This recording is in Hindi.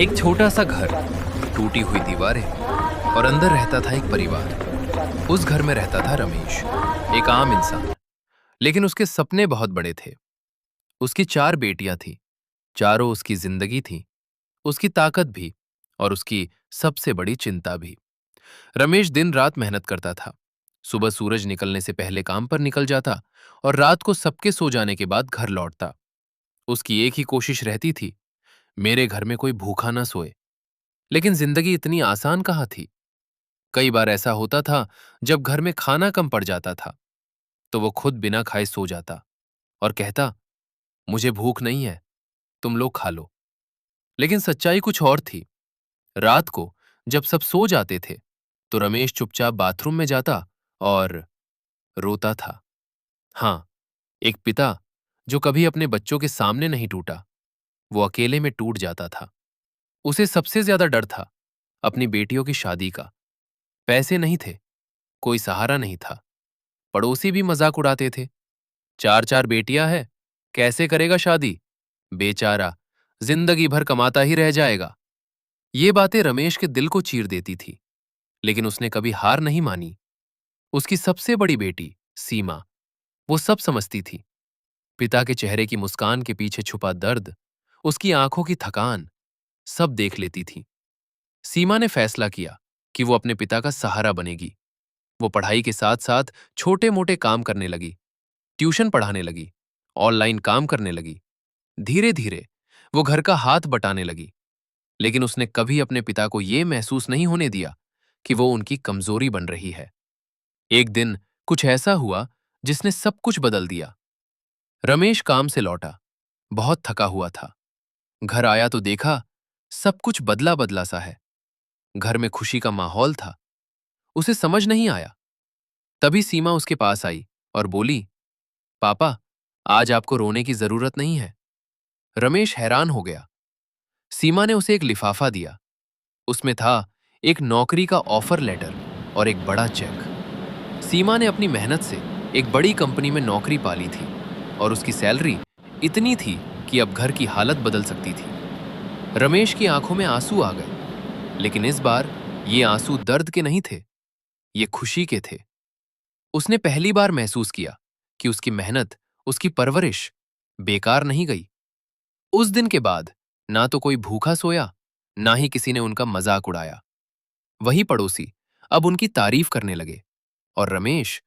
एक छोटा सा घर, टूटी हुई दीवारें और अंदर रहता था एक परिवार। उस घर में रहता था रमेश, एक आम इंसान, लेकिन उसके सपने बहुत बड़े थे। उसकी 4 बेटियां थीं, चारों उसकी जिंदगी थी, उसकी ताकत भी और उसकी सबसे बड़ी चिंता भी। रमेश दिन रात मेहनत करता था। सुबह सूरज निकलने से पहले काम पर निकल जाता और रात को सबके सो जाने के बाद घर लौटता। उसकी एक ही कोशिश रहती थी, मेरे घर में कोई भूखा ना सोए। लेकिन जिंदगी इतनी आसान कहाँ थी। कई बार ऐसा होता था, जब घर में खाना कम पड़ जाता था तो वो खुद बिना खाए सो जाता और कहता, मुझे भूख नहीं है, तुम लोग खा लो। लेकिन सच्चाई कुछ और थी। रात को जब सब सो जाते थे तो रमेश चुपचाप बाथरूम में जाता और रोता था। हाँ, एक पिता जो कभी अपने बच्चों के सामने नहीं टूटा, वो अकेले में टूट जाता था। उसे सबसे ज्यादा डर था अपनी बेटियों की शादी का। पैसे नहीं थे, कोई सहारा नहीं था, पड़ोसी भी मजाक उड़ाते थे। 4 4 बेटियां हैं, कैसे करेगा शादी, बेचारा जिंदगी भर कमाता ही रह जाएगा। ये बातें रमेश के दिल को चीर देती थी, लेकिन उसने कभी हार नहीं मानी। उसकी सबसे बड़ी बेटी सीमा, वो सब समझती थी। पिता के चेहरे की मुस्कान के पीछे छुपा दर्द, उसकी आंखों की थकान, सब देख लेती थी। सीमा ने फैसला किया कि वो अपने पिता का सहारा बनेगी। वो पढ़ाई के साथ साथ छोटे मोटे काम करने लगी, ट्यूशन पढ़ाने लगी, ऑनलाइन काम करने लगी। धीरे धीरे वो घर का हाथ बटाने लगी। लेकिन उसने कभी अपने पिता को यह महसूस नहीं होने दिया कि वो उनकी कमजोरी बन रही है। एक दिन कुछ ऐसा हुआ जिसने सब कुछ बदल दिया। रमेश काम से लौटा, बहुत थका हुआ था। घर आया तो देखा सब कुछ बदला बदला सा है। घर में खुशी का माहौल था। उसे समझ नहीं आया। तभी सीमा उसके पास आई और बोली, पापा, आज आपको रोने की जरूरत नहीं है। रमेश हैरान हो गया। सीमा ने उसे एक लिफाफा दिया। उसमें था एक नौकरी का ऑफर लेटर और एक बड़ा चेक। सीमा ने अपनी मेहनत से एक बड़ी कंपनी में नौकरी पाली थी और उसकी सैलरी इतनी थी कि अब घर की हालत बदल सकती थी। रमेश की आंखों में आंसू आ गए, लेकिन इस बार ये आंसू दर्द के नहीं थे, ये खुशी के थे। उसने पहली बार महसूस किया कि उसकी मेहनत, उसकी परवरिश बेकार नहीं गई। उस दिन के बाद ना तो कोई भूखा सोया, ना ही किसी ने उनका मजाक उड़ाया। वही पड़ोसी अब उनकी तारीफ करने लगे और रमेश